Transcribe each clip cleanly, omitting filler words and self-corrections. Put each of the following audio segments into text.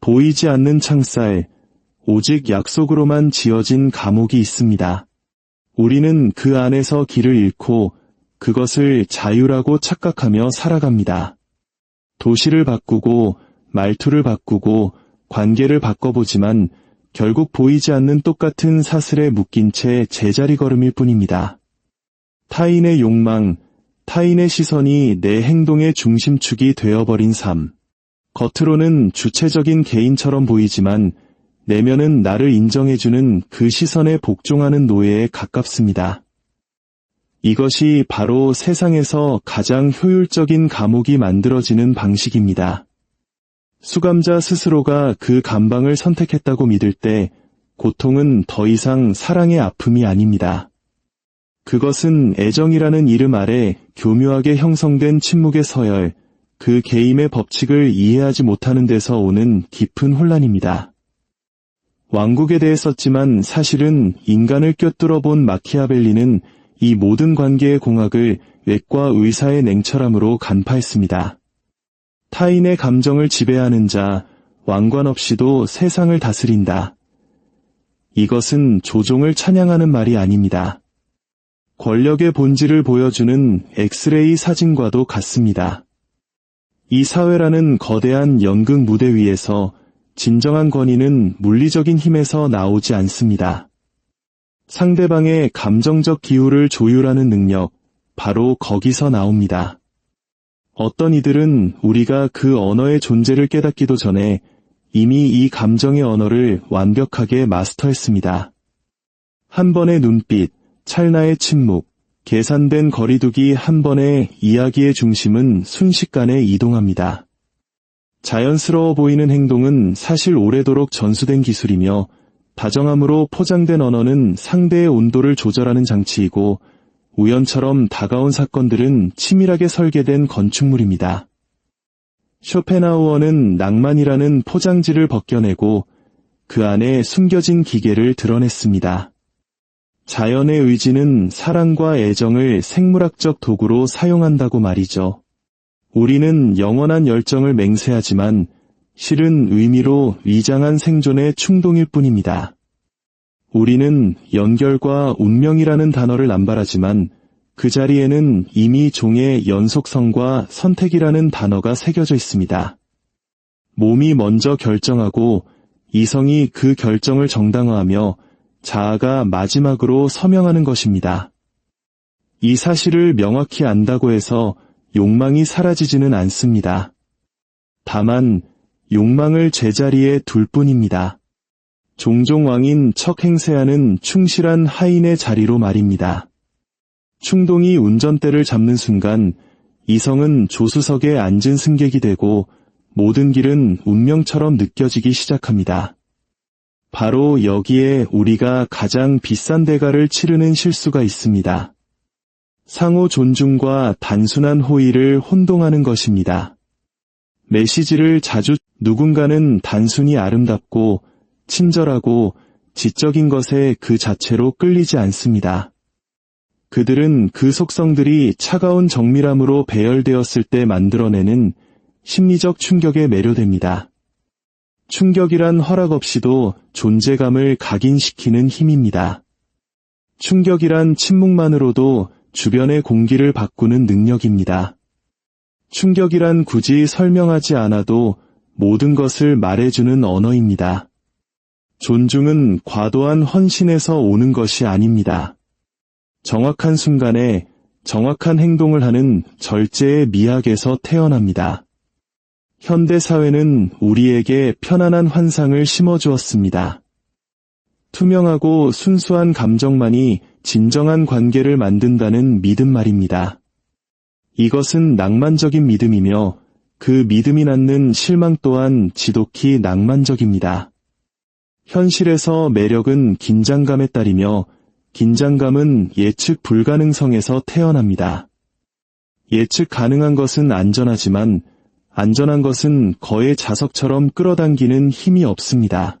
보이지 않는 창살, 오직 약속으로만 지어진 감옥이 있습니다. 우리는 그 안에서 길을 잃고 그것을 자유라고 착각하며 살아갑니다. 도시를 바꾸고 말투를 바꾸고 관계를 바꿔보지만 결국 보이지 않는 똑같은 사슬에 묶인 채 제자리 걸음일 뿐입니다. 타인의 욕망, 타인의 시선이 내 행동의 중심축이 되어버린 삶. 겉으로는 주체적인 개인처럼 보이지만 내면은 나를 인정해주는 그 시선에 복종하는 노예에 가깝습니다. 이것이 바로 세상에서 가장 효율적인 감옥이 만들어지는 방식입니다. 수감자 스스로가 그 감방을 선택했다고 믿을 때 고통은 더 이상 사랑의 아픔이 아닙니다. 그것은 애정이라는 이름 아래 교묘하게 형성된 침묵의 서열, 그 게임의 법칙을 이해하지 못하는 데서 오는 깊은 혼란입니다. 왕국에 대해 썼지만 사실은 인간을 꿰뚫어 본 마키아벨리는 이 모든 관계의 공학을 외과 의사의 냉철함으로 간파했습니다. 타인의 감정을 지배하는 자, 왕관 없이도 세상을 다스린다. 이것은 조종을 찬양하는 말이 아닙니다. 권력의 본질을 보여주는 엑스레이 사진과도 같습니다. 이 사회라는 거대한 연극 무대 위에서 진정한 권위는 물리적인 힘에서 나오지 않습니다. 상대방의 감정적 기후를 조율하는 능력, 바로 거기서 나옵니다. 어떤 이들은 우리가 그 언어의 존재를 깨닫기도 전에 이미 이 감정의 언어를 완벽하게 마스터했습니다. 한 번의 눈빛, 찰나의 침묵, 계산된 거리두기 한 번의 이야기의 중심은 순식간에 이동합니다. 자연스러워 보이는 행동은 사실 오래도록 전수된 기술이며 다정함으로 포장된 언어는 상대의 온도를 조절하는 장치이고 우연처럼 다가온 사건들은 치밀하게 설계된 건축물입니다. 쇼펜하우어는 낭만이라는 포장지를 벗겨내고 그 안에 숨겨진 기계를 드러냈습니다. 자연의 의지는 사랑과 애정을 생물학적 도구로 사용한다고 말이죠. 우리는 영원한 열정을 맹세하지만 실은 의미로 위장한 생존의 충동일 뿐입니다. 우리는 연결과 운명이라는 단어를 남발하지만 그 자리에는 이미 종의 연속성과 선택이라는 단어가 새겨져 있습니다. 몸이 먼저 결정하고 이성이 그 결정을 정당화하며 자아가 마지막으로 서명하는 것입니다. 이 사실을 명확히 안다고 해서 욕망이 사라지지는 않습니다. 다만 욕망을 제자리에 둘 뿐입니다. 종종 왕인 척 행세하는 충실한 하인의 자리로 말입니다. 충동이 운전대를 잡는 순간 이성은 조수석에 앉은 승객이 되고 모든 길은 운명처럼 느껴지기 시작합니다. 바로 여기에 우리가 가장 비싼 대가를 치르는 실수가 있습니다. 상호 존중과 단순한 호의를 혼동하는 것입니다. 메시지를 자주 누군가는 단순히 아름답고 친절하고 지적인 것에 그 자체로 끌리지 않습니다. 그들은 그 속성들이 차가운 정밀함으로 배열되었을 때 만들어내는 심리적 충격에 매료됩니다. 충격이란 허락 없이도 존재감을 각인시키는 힘입니다. 충격이란 침묵만으로도 주변의 공기를 바꾸는 능력입니다. 충격이란 굳이 설명하지 않아도 모든 것을 말해주는 언어입니다. 존중은 과도한 헌신에서 오는 것이 아닙니다. 정확한 순간에 정확한 행동을 하는 절제의 미학에서 태어납니다. 현대 사회는 우리에게 편안한 환상을 심어주었습니다. 투명하고 순수한 감정만이 진정한 관계를 만든다는 믿음 말입니다. 이것은 낭만적인 믿음이며 그 믿음이 낳는 실망 또한 지독히 낭만적입니다. 현실에서 매력은 긴장감에 따르며 긴장감은 예측 불가능성에서 태어납니다. 예측 가능한 것은 안전하지만 안전한 것은 거의 자석처럼 끌어당기는 힘이 없습니다.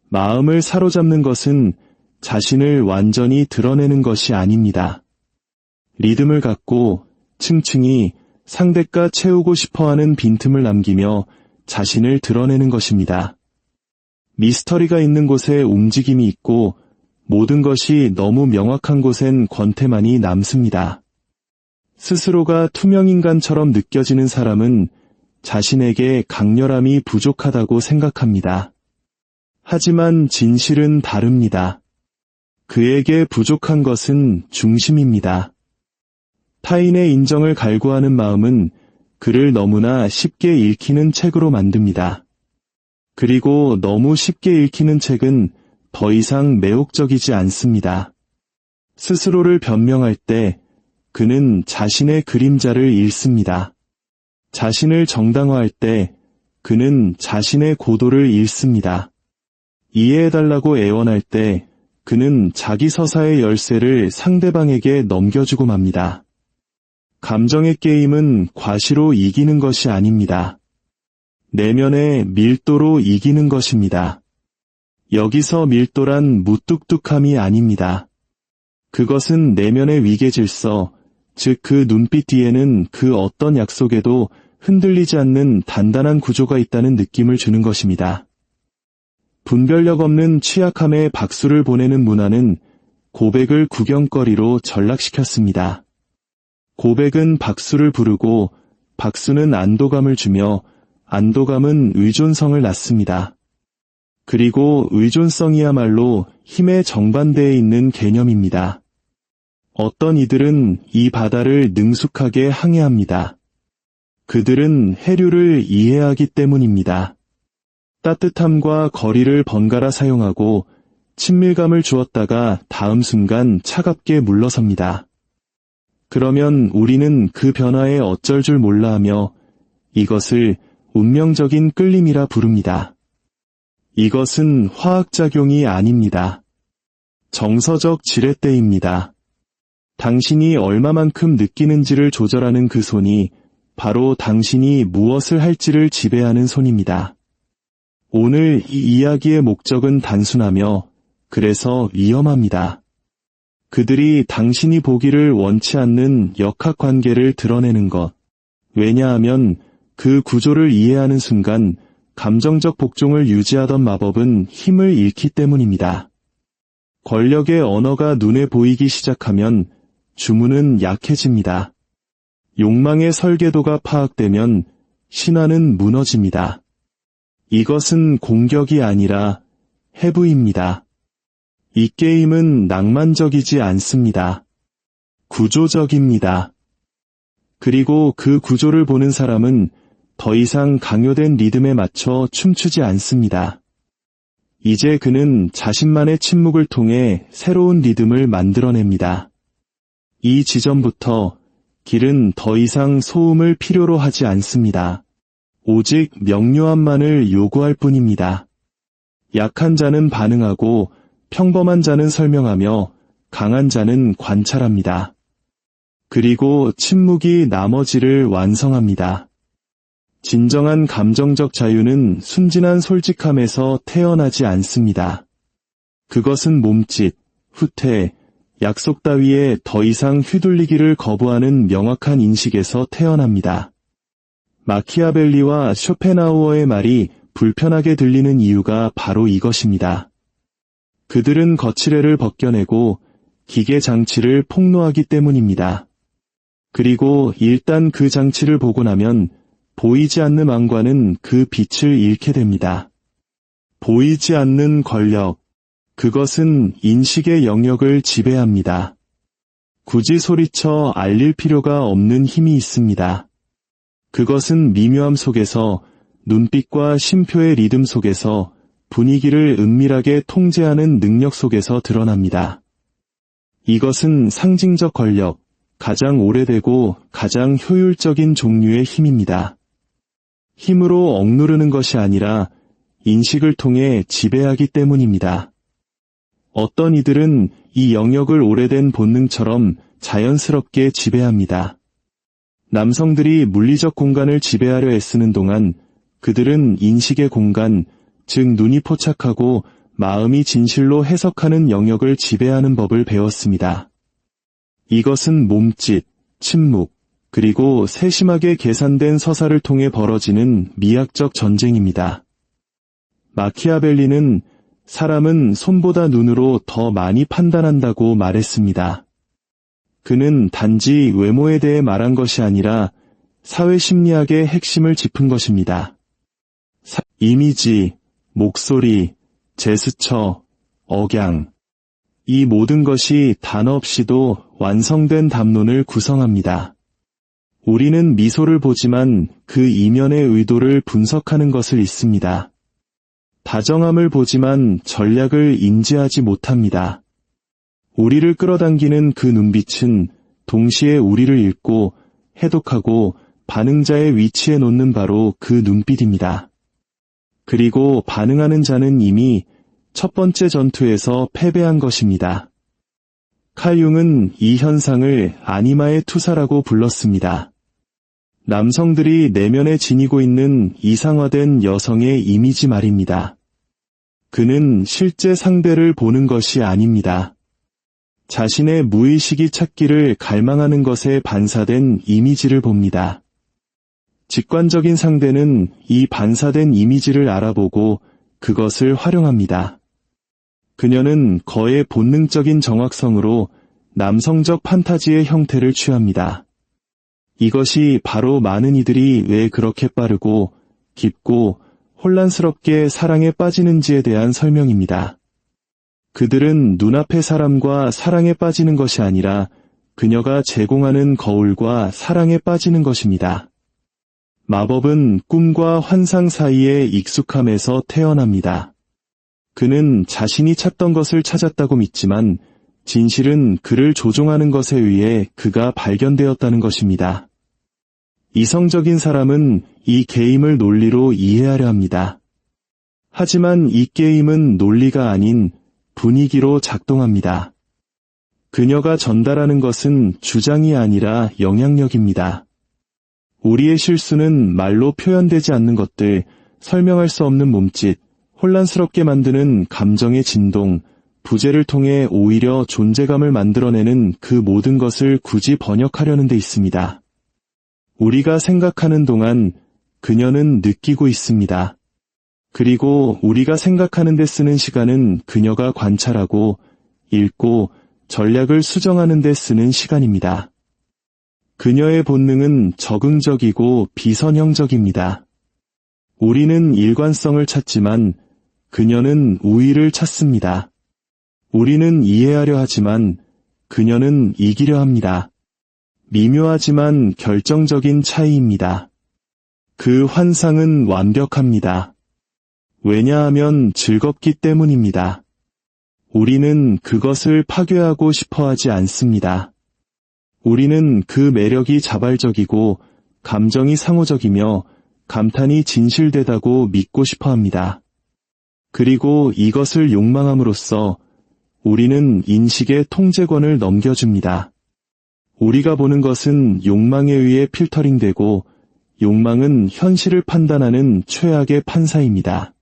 마음을 사로잡는 것은 자신을 완전히 드러내는 것이 아닙니다. 리듬을 갖고 층층이 상대가 채우고 싶어하는 빈틈을 남기며 자신을 드러내는 것입니다. 미스터리가 있는 곳에 움직임이 있고 모든 것이 너무 명확한 곳엔 권태만이 남습니다. 스스로가 투명인간처럼 느껴지는 사람은 자신에게 강렬함이 부족하다고 생각합니다. 하지만 진실은 다릅니다. 그에게 부족한 것은 중심입니다. 타인의 인정을 갈구하는 마음은 그를 너무나 쉽게 읽히는 책으로 만듭니다. 그리고 너무 쉽게 읽히는 책은 더 이상 매혹적이지 않습니다. 스스로를 변명할 때 그는 자신의 그림자를 잃습니다. 자신을 정당화할 때 그는 자신의 고도를 잃습니다. 이해해달라고 애원할 때 그는 자기 서사의 열쇠를 상대방에게 넘겨주고 맙니다. 감정의 게임은 과시로 이기는 것이 아닙니다. 내면의 밀도로 이기는 것입니다. 여기서 밀도란 무뚝뚝함이 아닙니다. 그것은 내면의 위계질서, 즉 그 눈빛 뒤에는 그 어떤 약속에도 흔들리지 않는 단단한 구조가 있다는 느낌을 주는 것입니다. 분별력 없는 취약함에 박수를 보내는 문화는 고백을 구경거리로 전락시켰습니다. 고백은 박수를 부르고 박수는 안도감을 주며 안도감은 의존성을 낳습니다. 그리고 의존성이야말로 힘의 정반대에 있는 개념입니다. 어떤 이들은 이 바다를 능숙하게 항해합니다. 그들은 해류를 이해하기 때문입니다. 따뜻함과 거리를 번갈아 사용하고 친밀감을 주었다가 다음 순간 차갑게 물러섭니다. 그러면 우리는 그 변화에 어쩔 줄 몰라 하며 이것을 운명적인 끌림이라 부릅니다. 이것은 화학작용이 아닙니다. 정서적 지렛대입니다. 당신이 얼마만큼 느끼는지를 조절하는 그 손이 바로 당신이 무엇을 할지를 지배하는 손입니다. 오늘 이 이야기의 목적은 단순하며 그래서 위험합니다. 그들이 당신이 보기를 원치 않는 역학관계를 드러내는 것. 왜냐하면 그 구조를 이해하는 순간 감정적 복종을 유지하던 마법은 힘을 잃기 때문입니다. 권력의 언어가 눈에 보이기 시작하면 주문은 약해집니다. 욕망의 설계도가 파악되면 신화는 무너집니다. 이것은 공격이 아니라 해부입니다. 이 게임은 낭만적이지 않습니다. 구조적입니다. 그리고 그 구조를 보는 사람은 더 이상 강요된 리듬에 맞춰 춤추지 않습니다. 이제 그는 자신만의 침묵을 통해 새로운 리듬을 만들어냅니다. 이 지점부터 길은 더 이상 소음을 필요로 하지 않습니다. 오직 명료함만을 요구할 뿐입니다. 약한 자는 반응하고 평범한 자는 설명하며 강한 자는 관찰합니다. 그리고 침묵이 나머지를 완성합니다. 진정한 감정적 자유는 순진한 솔직함에서 태어나지 않습니다. 그것은 몸짓, 후퇴, 약속 따위에 더 이상 휘둘리기를 거부하는 명확한 인식에서 태어납니다. 마키아벨리와 쇼펜하우어의 말이 불편하게 들리는 이유가 바로 이것입니다. 그들은 거칠애를 벗겨내고 기계 장치를 폭로하기 때문입니다. 그리고 일단 그 장치를 보고 나면 보이지 않는 왕관은 그 빛을 잃게 됩니다. 보이지 않는 권력, 그것은 인식의 영역을 지배합니다. 굳이 소리쳐 알릴 필요가 없는 힘이 있습니다. 그것은 미묘함 속에서, 눈빛과 심표의 리듬 속에서, 분위기를 은밀하게 통제하는 능력 속에서 드러납니다. 이것은 상징적 권력, 가장 오래되고 가장 효율적인 종류의 힘입니다. 힘으로 억누르는 것이 아니라 인식을 통해 지배하기 때문입니다. 어떤 이들은 이 영역을 오래된 본능처럼 자연스럽게 지배합니다. 남성들이 물리적 공간을 지배하려 애쓰는 동안 그들은 인식의 공간, 즉 눈이 포착하고 마음이 진실로 해석하는 영역을 지배하는 법을 배웠습니다. 이것은 몸짓, 침묵, 그리고 세심하게 계산된 서사를 통해 벌어지는 미학적 전쟁입니다. 마키아벨리는 사람은 손보다 눈으로 더 많이 판단한다고 말했습니다. 그는 단지 외모에 대해 말한 것이 아니라 사회심리학의 핵심을 짚은 것입니다. 이미지, 목소리, 제스처, 억양. 이 모든 것이 단어 없이도 완성된 담론을 구성합니다. 우리는 미소를 보지만 그 이면의 의도를 분석하는 것을 잊습니다. 다정함을 보지만 전략을 인지하지 못합니다. 우리를 끌어당기는 그 눈빛은 동시에 우리를 읽고 해독하고 반응자의 위치에 놓는 바로 그 눈빛입니다. 그리고 반응하는 자는 이미 첫 번째 전투에서 패배한 것입니다. 칼 융은 이 현상을 아니마의 투사라고 불렀습니다. 남성들이 내면에 지니고 있는 이상화된 여성의 이미지 말입니다. 그는 실제 상대를 보는 것이 아닙니다. 자신의 무의식이 찾기를 갈망하는 것에 반사된 이미지를 봅니다. 직관적인 상대는 이 반사된 이미지를 알아보고 그것을 활용합니다. 그녀는 거의 본능적인 정확성으로 남성적 판타지의 형태를 취합니다. 이것이 바로 많은 이들이 왜 그렇게 빠르고 깊고 혼란스럽게 사랑에 빠지는지에 대한 설명입니다. 그들은 눈앞의 사람과 사랑에 빠지는 것이 아니라 그녀가 제공하는 거울과 사랑에 빠지는 것입니다. 마법은 꿈과 환상 사이의 익숙함에서 태어납니다. 그는 자신이 찾던 것을 찾았다고 믿지만 진실은 그를 조종하는 것에 의해 그가 발견되었다는 것입니다. 이성적인 사람은 이 게임을 논리로 이해하려 합니다. 하지만 이 게임은 논리가 아닌 분위기로 작동합니다. 그녀가 전달하는 것은 주장이 아니라 영향력입니다. 우리의 실수는 말로 표현되지 않는 것들, 설명할 수 없는 몸짓, 혼란스럽게 만드는 감정의 진동, 부재를 통해 오히려 존재감을 만들어내는 그 모든 것을 굳이 번역하려는 데 있습니다. 우리가 생각하는 동안 그녀는 느끼고 있습니다. 그리고 우리가 생각하는 데 쓰는 시간은 그녀가 관찰하고 읽고 전략을 수정하는 데 쓰는 시간입니다. 그녀의 본능은 적응적이고 비선형적입니다. 우리는 일관성을 찾지만 그녀는 우위를 찾습니다. 우리는 이해하려 하지만 그녀는 이기려 합니다. 미묘하지만 결정적인 차이입니다. 그 환상은 완벽합니다. 왜냐하면 즐겁기 때문입니다. 우리는 그것을 파괴하고 싶어 하지 않습니다. 우리는 그 매력이 자발적이고 감정이 상호적이며 감탄이 진실되다고 믿고 싶어 합니다. 그리고 이것을 욕망함으로써 우리는 인식의 통제권을 넘겨줍니다. 우리가 보는 것은 욕망에 의해 필터링되고 욕망은 현실을 판단하는 최악의 판사입니다.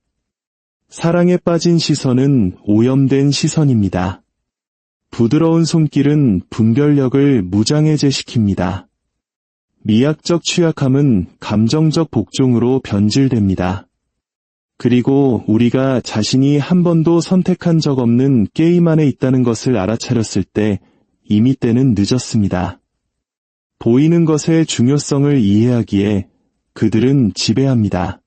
사랑에 빠진 시선은 오염된 시선입니다. 부드러운 손길은 분별력을 무장해제시킵니다. 미학적 취약함은 감정적 복종으로 변질됩니다. 그리고 우리가 자신이 한 번도 선택한 적 없는 게임 안에 있다는 것을 알아차렸을 때 이미 때는 늦었습니다. 보이는 것의 중요성을 이해하기에 그들은 지배합니다.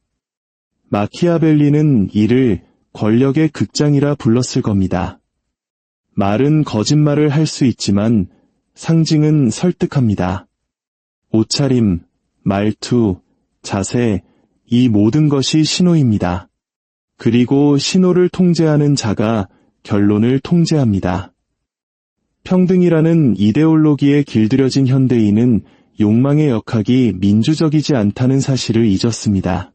마키아벨리는 이를 권력의 극장이라 불렀을 겁니다. 말은 거짓말을 할 수 있지만 상징은 설득합니다. 옷차림, 말투, 자세, 이 모든 것이 신호입니다. 그리고 신호를 통제하는 자가 결론을 통제합니다. 평등이라는 이데올로기에 길들여진 현대인은 욕망의 역학이 민주적이지 않다는 사실을 잊었습니다.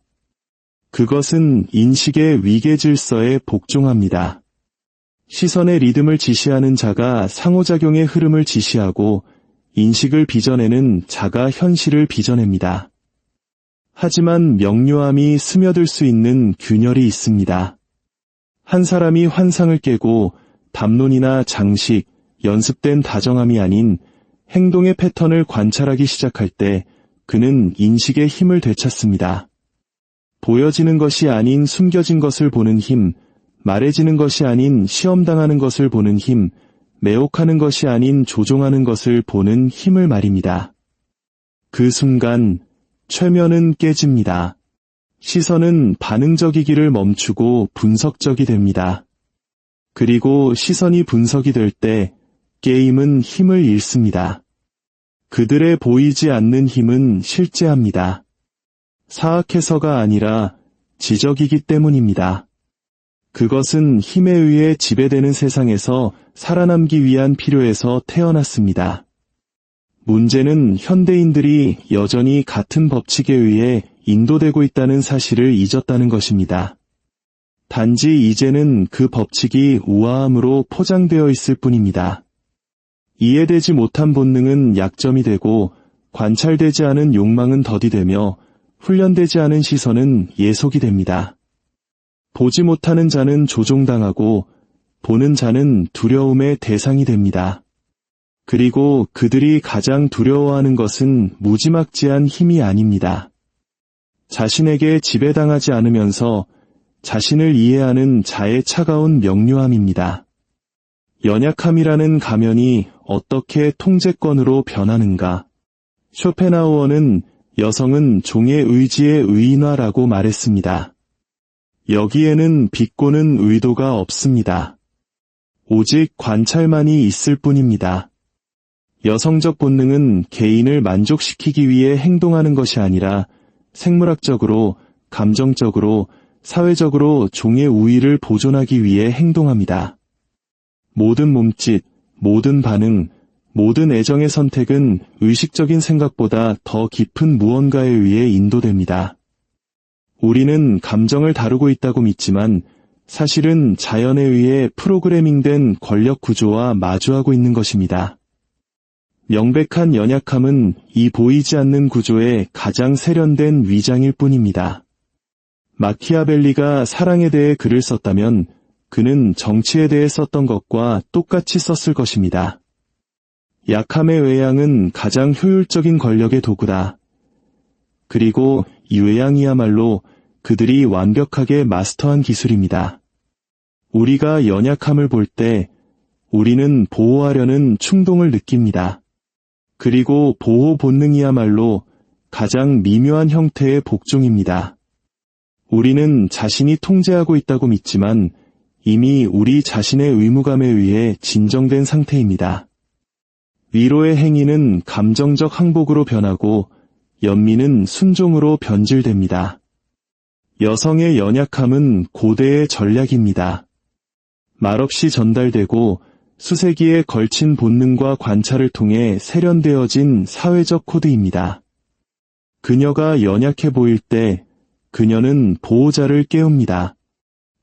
그것은 인식의 위계 질서에 복종합니다. 시선의 리듬을 지시하는 자가 상호작용의 흐름을 지시하고 인식을 빚어내는 자가 현실을 빚어냅니다. 하지만 명료함이 스며들 수 있는 균열이 있습니다. 한 사람이 환상을 깨고 담론이나 장식, 연습된 다정함이 아닌 행동의 패턴을 관찰하기 시작할 때 그는 인식의 힘을 되찾습니다. 보여지는 것이 아닌 숨겨진 것을 보는 힘, 말해지는 것이 아닌 시험당하는 것을 보는 힘, 매혹하는 것이 아닌 조종하는 것을 보는 힘을 말입니다. 그 순간 최면은 깨집니다. 시선은 반응적이기를 멈추고 분석적이 됩니다. 그리고 시선이 분석이 될 때 게임은 힘을 잃습니다. 그들의 보이지 않는 힘은 실제합니다. 사악해서가 아니라 지적이기 때문입니다. 그것은 힘에 의해 지배되는 세상에서 살아남기 위한 필요에서 태어났습니다. 문제는 현대인들이 여전히 같은 법칙에 의해 인도되고 있다는 사실을 잊었다는 것입니다. 단지 이제는 그 법칙이 우아함으로 포장되어 있을 뿐입니다. 이해되지 못한 본능은 약점이 되고 관찰되지 않은 욕망은 덫이 되며 훈련되지 않은 시선은 예속이 됩니다. 보지 못하는 자는 조종당하고 보는 자는 두려움의 대상이 됩니다. 그리고 그들이 가장 두려워하는 것은 무지막지한 힘이 아닙니다. 자신에게 지배당하지 않으면서 자신을 이해하는 자의 차가운 명료함입니다. 연약함이라는 가면이 어떻게 통제권으로 변하는가? 쇼펜하우어는 여성은 종의 의지의 의인화라고 말했습니다. 여기에는 비꼬는 의도가 없습니다. 오직 관찰만이 있을 뿐입니다. 여성적 본능은 개인을 만족시키기 위해 행동하는 것이 아니라 생물학적으로, 감정적으로, 사회적으로 종의 우위를 보존하기 위해 행동합니다. 모든 몸짓, 모든 반응, 모든 애정의 선택은 의식적인 생각보다 더 깊은 무언가에 의해 인도됩니다. 우리는 감정을 다루고 있다고 믿지만 사실은 자연에 의해 프로그래밍된 권력 구조와 마주하고 있는 것입니다. 명백한 연약함은 이 보이지 않는 구조의 가장 세련된 위장일 뿐입니다. 마키아벨리가 사랑에 대해 글을 썼다면 그는 정치에 대해 썼던 것과 똑같이 썼을 것입니다. 약함의 외양은 가장 효율적인 권력의 도구다. 그리고 이 외양이야말로 그들이 완벽하게 마스터한 기술입니다. 우리가 연약함을 볼 때 우리는 보호하려는 충동을 느낍니다. 그리고 보호 본능이야말로 가장 미묘한 형태의 복종입니다. 우리는 자신이 통제하고 있다고 믿지만 이미 우리 자신의 의무감에 의해 진정된 상태입니다. 위로의 행위는 감정적 항복으로 변하고 연민은 순종으로 변질됩니다. 여성의 연약함은 고대의 전략입니다. 말없이 전달되고 수세기에 걸친 본능과 관찰을 통해 세련되어진 사회적 코드입니다. 그녀가 연약해 보일 때 그녀는 보호자를 깨웁니다.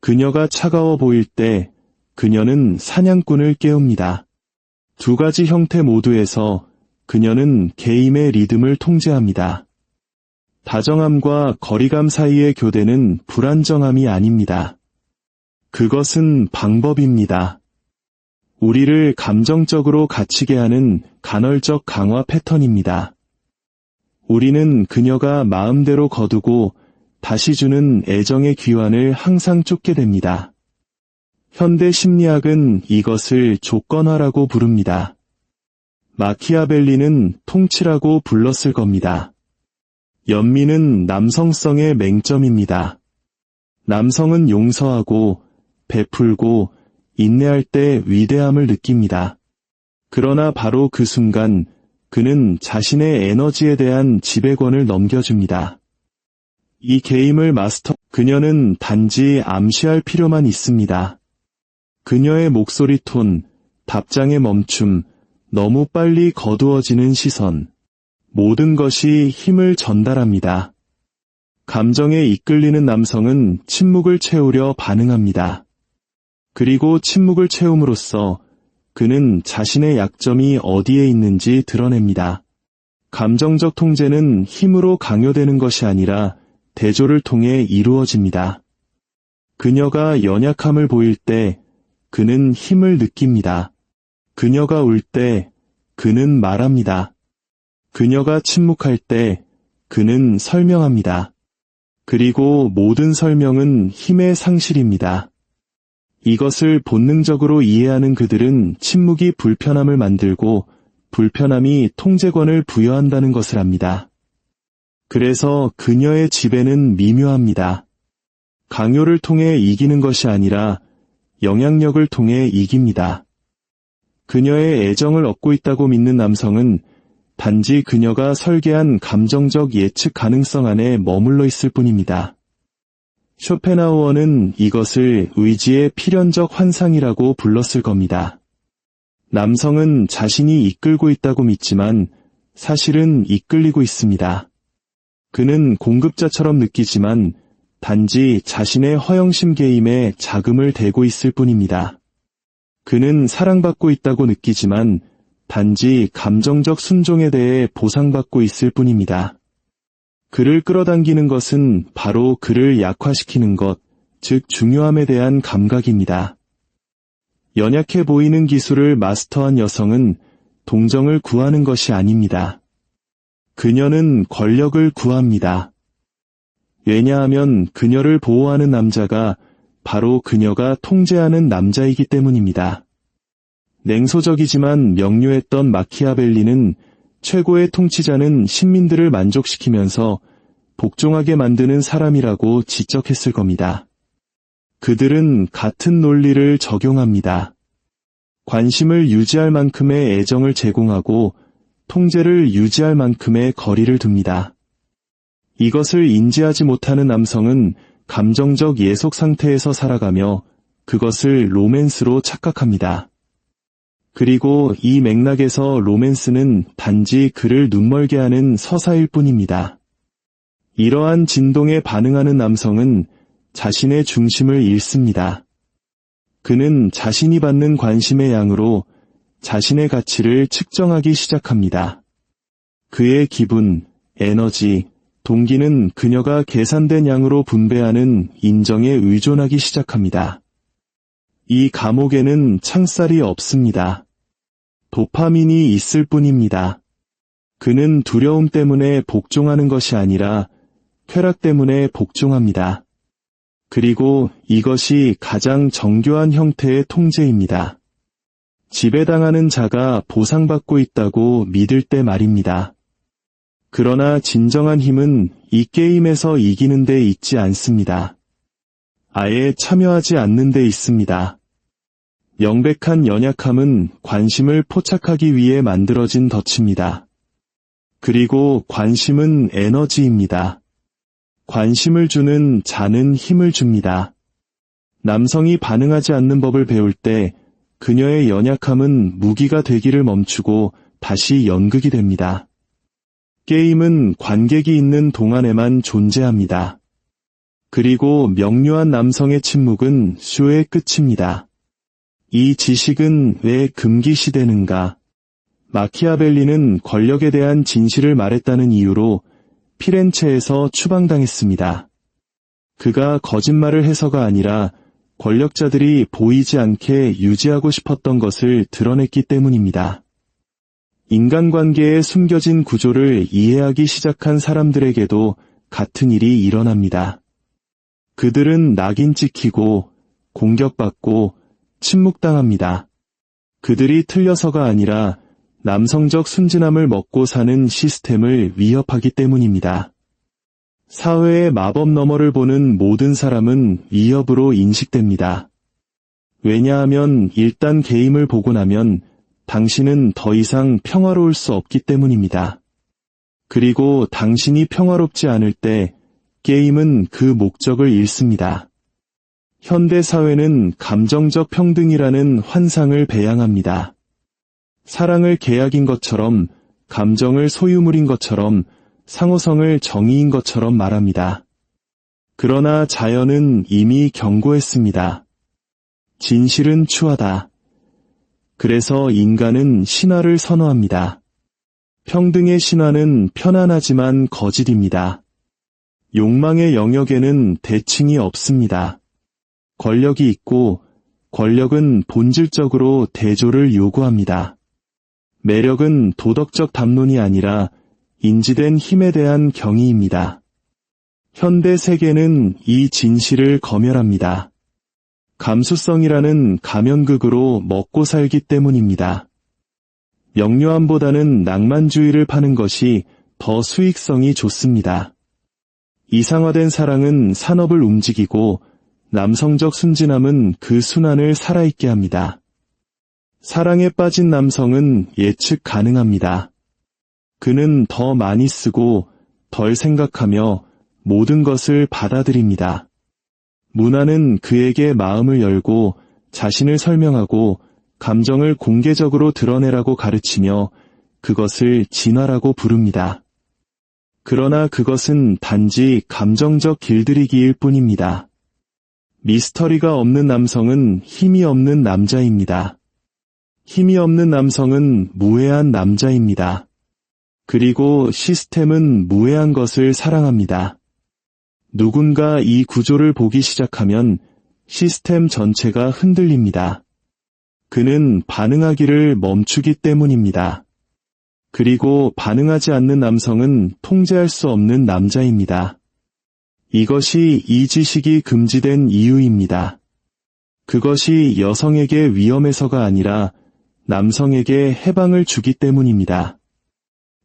그녀가 차가워 보일 때 그녀는 사냥꾼을 깨웁니다. 두 가지 형태 모두에서 그녀는 게임의 리듬을 통제합니다. 다정함과 거리감 사이의 교대는 불안정함이 아닙니다. 그것은 방법입니다. 우리를 감정적으로 갇히게 하는 간헐적 강화 패턴입니다. 우리는 그녀가 마음대로 거두고 다시 주는 애정의 귀환을 항상 쫓게 됩니다. 현대 심리학은 이것을 조건화라고 부릅니다. 마키아벨리는 통치라고 불렀을 겁니다. 연민은 남성성의 맹점입니다. 남성은 용서하고 베풀고 인내할 때 위대함을 느낍니다. 그러나 바로 그 순간 그는 자신의 에너지에 대한 지배권을 넘겨줍니다. 이 게임을 그녀는 단지 암시할 필요만 있습니다. 그녀의 목소리 톤, 답장의 멈춤, 너무 빨리 거두어지는 시선, 모든 것이 힘을 전달합니다. 감정에 이끌리는 남성은 침묵을 채우려 반응합니다. 그리고 침묵을 채움으로써 그는 자신의 약점이 어디에 있는지 드러냅니다. 감정적 통제는 힘으로 강요되는 것이 아니라 대조를 통해 이루어집니다. 그녀가 연약함을 보일 때 그는 힘을 느낍니다. 그녀가 울 때 그는 말합니다. 그녀가 침묵할 때 그는 설명합니다. 그리고 모든 설명은 힘의 상실입니다. 이것을 본능적으로 이해하는 그들은 침묵이 불편함을 만들고 불편함이 통제권을 부여한다는 것을 압니다. 그래서 그녀의 지배는 미묘합니다. 강요를 통해 이기는 것이 아니라 영향력을 통해 이깁니다. 그녀의 애정을 얻고 있다고 믿는 남성은 단지 그녀가 설계한 감정적 예측 가능성 안에 머물러 있을 뿐입니다. 쇼펜하우어는 이것을 의지의 필연적 환상이라고 불렀을 겁니다. 남성은 자신이 이끌고 있다고 믿지만 사실은 이끌리고 있습니다. 그는 공급자처럼 느끼지만 단지 자신의 허영심 게임에 자금을 대고 있을 뿐입니다. 그는 사랑받고 있다고 느끼지만 단지 감정적 순종에 대해 보상받고 있을 뿐입니다. 그를 끌어당기는 것은 바로 그를 약화시키는 것, 즉 중요함에 대한 감각입니다. 연약해 보이는 기술을 마스터한 여성은 동정을 구하는 것이 아닙니다. 그녀는 권력을 구합니다. 왜냐하면 그녀를 보호하는 남자가 바로 그녀가 통제하는 남자이기 때문입니다. 냉소적이지만 명료했던 마키아벨리는 최고의 통치자는 신민들을 만족시키면서 복종하게 만드는 사람이라고 지적했을 겁니다. 그들은 같은 논리를 적용합니다. 관심을 유지할 만큼의 애정을 제공하고 통제를 유지할 만큼의 거리를 둡니다. 이것을 인지하지 못하는 남성은 감정적 예속 상태에서 살아가며 그것을 로맨스로 착각합니다. 그리고 이 맥락에서 로맨스는 단지 그를 눈멀게 하는 서사일 뿐입니다. 이러한 진동에 반응하는 남성은 자신의 중심을 잃습니다. 그는 자신이 받는 관심의 양으로 자신의 가치를 측정하기 시작합니다. 그의 기분, 에너지, 동기는 그녀가 계산된 양으로 분배하는 인정에 의존하기 시작합니다. 이 감옥에는 창살이 없습니다. 도파민이 있을 뿐입니다. 그는 두려움 때문에 복종하는 것이 아니라 쾌락 때문에 복종합니다. 그리고 이것이 가장 정교한 형태의 통제입니다. 지배당하는 자가 보상받고 있다고 믿을 때 말입니다. 그러나 진정한 힘은 이 게임에서 이기는 데 있지 않습니다. 아예 참여하지 않는 데 있습니다. 명백한 연약함은 관심을 포착하기 위해 만들어진 덫입니다. 그리고 관심은 에너지입니다. 관심을 주는 자는 힘을 줍니다. 남성이 반응하지 않는 법을 배울 때 그녀의 연약함은 무기가 되기를 멈추고 다시 연극이 됩니다. 게임은 관객이 있는 동안에만 존재합니다. 그리고 명료한 남성의 침묵은 쇼의 끝입니다. 이 지식은 왜 금기시되는가? 마키아벨리는 권력에 대한 진실을 말했다는 이유로 피렌체에서 추방당했습니다. 그가 거짓말을 해서가 아니라 권력자들이 보이지 않게 유지하고 싶었던 것을 드러냈기 때문입니다. 인간관계의 숨겨진 구조를 이해하기 시작한 사람들에게도 같은 일이 일어납니다. 그들은 낙인 찍히고 공격받고 침묵당합니다. 그들이 틀려서가 아니라 남성적 순진함을 먹고 사는 시스템을 위협하기 때문입니다. 사회의 마법 너머를 보는 모든 사람은 위협으로 인식됩니다. 왜냐하면 일단 게임을 보고 나면 당신은 더 이상 평화로울 수 없기 때문입니다. 그리고 당신이 평화롭지 않을 때 게임은 그 목적을 잃습니다. 현대 사회는 감정적 평등이라는 환상을 배양합니다. 사랑을 계약인 것처럼, 감정을 소유물인 것처럼, 상호성을 정의인 것처럼 말합니다. 그러나 자연은 이미 경고했습니다. 진실은 추하다. 그래서 인간은 신화를 선호합니다. 평등의 신화는 편안하지만 거짓입니다. 욕망의 영역에는 대칭이 없습니다. 권력이 있고 권력은 본질적으로 대조를 요구합니다. 매력은 도덕적 담론이 아니라 인지된 힘에 대한 경의입니다. 현대 세계는 이 진실을 검열합니다. 감수성이라는 가면극으로 먹고 살기 때문입니다. 명료함보다는 낭만주의를 파는 것이 더 수익성이 좋습니다. 이상화된 사랑은 산업을 움직이고 남성적 순진함은 그 순환을 살아있게 합니다. 사랑에 빠진 남성은 예측 가능합니다. 그는 더 많이 쓰고 덜 생각하며 모든 것을 받아들입니다. 문화는 그에게 마음을 열고 자신을 설명하고 감정을 공개적으로 드러내라고 가르치며 그것을 진화라고 부릅니다. 그러나 그것은 단지 감정적 길들이기일 뿐입니다. 미스터리가 없는 남성은 힘이 없는 남자입니다. 힘이 없는 남성은 무해한 남자입니다. 그리고 시스템은 무해한 것을 사랑합니다. 누군가 이 구조를 보기 시작하면 시스템 전체가 흔들립니다. 그는 반응하기를 멈추기 때문입니다. 그리고 반응하지 않는 남성은 통제할 수 없는 남자입니다. 이것이 이 지식이 금지된 이유입니다. 그것이 여성에게 위험해서가 아니라 남성에게 해방을 주기 때문입니다.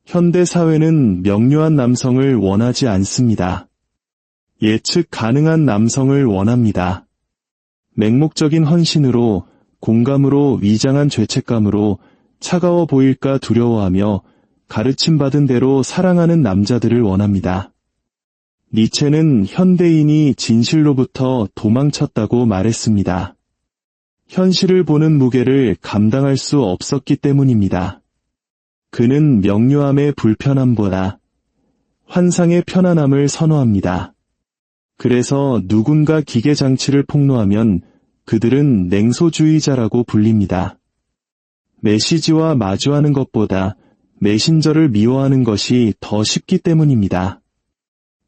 현대 사회는 명료한 남성을 원하지 않습니다. 예측 가능한 남성을 원합니다. 맹목적인 헌신으로, 공감으로 위장한 죄책감으로 차가워 보일까 두려워하며 가르침받은 대로 사랑하는 남자들을 원합니다. 니체는 현대인이 진실로부터 도망쳤다고 말했습니다. 현실을 보는 무게를 감당할 수 없었기 때문입니다. 그는 명료함의 불편함보다 환상의 편안함을 선호합니다. 그래서 누군가 기계장치를 폭로하면 그들은 냉소주의자라고 불립니다. 메시지와 마주하는 것보다 메신저를 미워하는 것이 더 쉽기 때문입니다.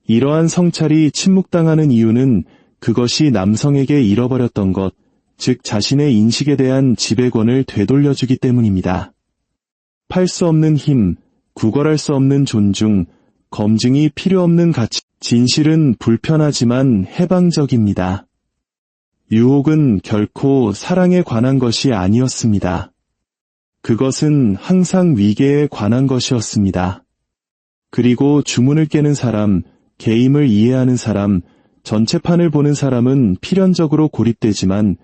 이러한 성찰이 침묵당하는 이유는 그것이 남성에게 잃어버렸던 것, 즉 자신의 인식에 대한 지배권을 되돌려주기 때문입니다. 팔 수 없는 힘, 구걸할 수 없는 존중, 검증이 필요 없는 가치, 진실은 불편하지만 해방적입니다. 유혹은 결코 사랑에 관한 것이 아니었습니다. 그것은 항상 위계에 관한 것이었습니다. 그리고 주문을 깨는 사람, 게임을 이해하는 사람, 전체판을 보는 사람은 필연적으로 고립되지만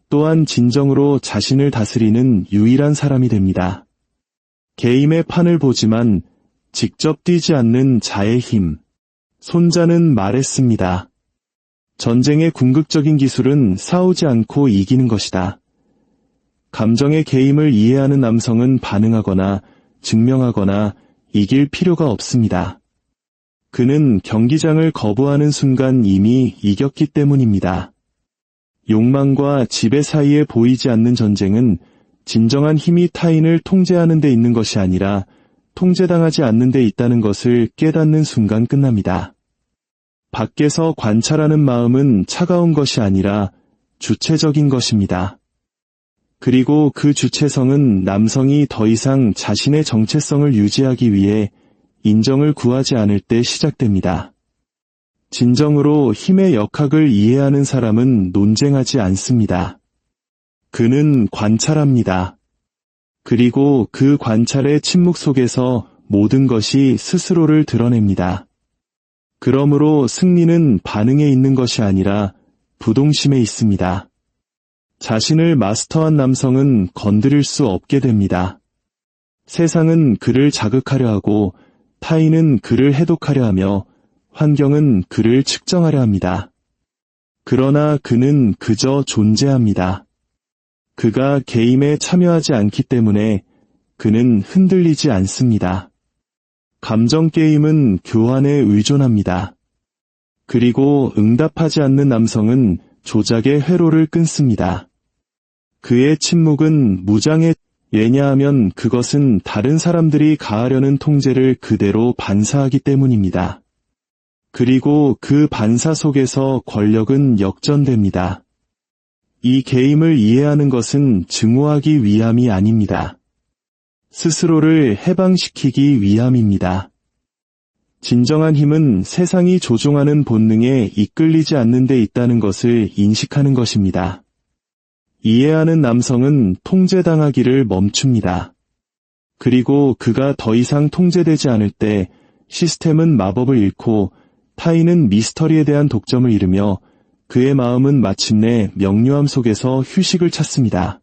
또한 진정으로 자신을 다스리는 유일한 사람이 됩니다. 게임의 판을 보지만 직접 뛰지 않는 자의 힘. 손자는 말했습니다. 전쟁의 궁극적인 기술은 싸우지 않고 이기는 것이다. 감정의 게임을 이해하는 남성은 반응하거나 증명하거나 이길 필요가 없습니다. 그는 경기장을 거부하는 순간 이미 이겼기 때문입니다. 욕망과 지배 사이에 보이지 않는 전쟁은 진정한 힘이 타인을 통제하는 데 있는 것이 아니라 통제당하지 않는 데 있다는 것을 깨닫는 순간 끝납니다. 밖에서 관찰하는 마음은 차가운 것이 아니라 주체적인 것입니다. 그리고 그 주체성은 남성이 더 이상 자신의 정체성을 유지하기 위해 인정을 구하지 않을 때 시작됩니다. 진정으로 힘의 역학을 이해하는 사람은 논쟁하지 않습니다. 그는 관찰합니다. 그리고 그 관찰의 침묵 속에서 모든 것이 스스로를 드러냅니다. 그러므로 승리는 반응에 있는 것이 아니라 부동심에 있습니다. 자신을 마스터한 남성은 건드릴 수 없게 됩니다. 세상은 그를 자극하려 하고 타인은 그를 해독하려 하며 환경은 그를 측정하려 합니다. 그러나 그는 그저 존재합니다. 그가 게임에 참여하지 않기 때문에 그는 흔들리지 않습니다. 감정 게임은 교환에 의존합니다. 그리고 응답하지 않는 남성은 조작의 회로를 끊습니다. 그의 침묵은 무장의 왜냐하면 그것은 다른 사람들이 가하려는 통제를 그대로 반사하기 때문입니다. 그리고 그 반사 속에서 권력은 역전됩니다. 이 게임을 이해하는 것은 증오하기 위함이 아닙니다. 스스로를 해방시키기 위함입니다. 진정한 힘은 세상이 조종하는 본능에 이끌리지 않는 데 있다는 것을 인식하는 것입니다. 이해하는 남성은 통제당하기를 멈춥니다. 그리고 그가 더 이상 통제되지 않을 때 시스템은 마법을 잃고 타인은 미스터리에 대한 독점을 잃으며 그의 마음은 마침내 명료함 속에서 휴식을 찾습니다.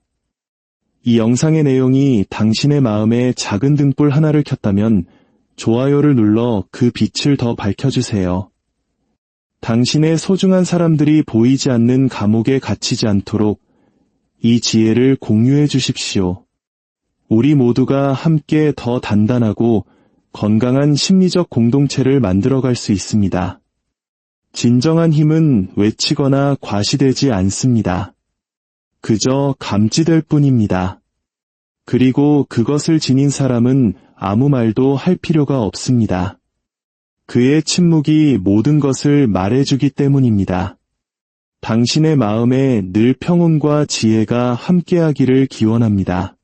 이 영상의 내용이 당신의 마음에 작은 등불 하나를 켰다면 좋아요를 눌러 그 빛을 더 밝혀주세요. 당신의 소중한 사람들이 보이지 않는 감옥에 갇히지 않도록 이 지혜를 공유해 주십시오. 우리 모두가 함께 더 단단하고 건강한 심리적 공동체를 만들어갈 수 있습니다. 진정한 힘은 외치거나 과시되지 않습니다. 그저 감지될 뿐입니다. 그리고 그것을 지닌 사람은 아무 말도 할 필요가 없습니다. 그의 침묵이 모든 것을 말해주기 때문입니다. 당신의 마음에 늘 평온과 지혜가 함께하기를 기원합니다.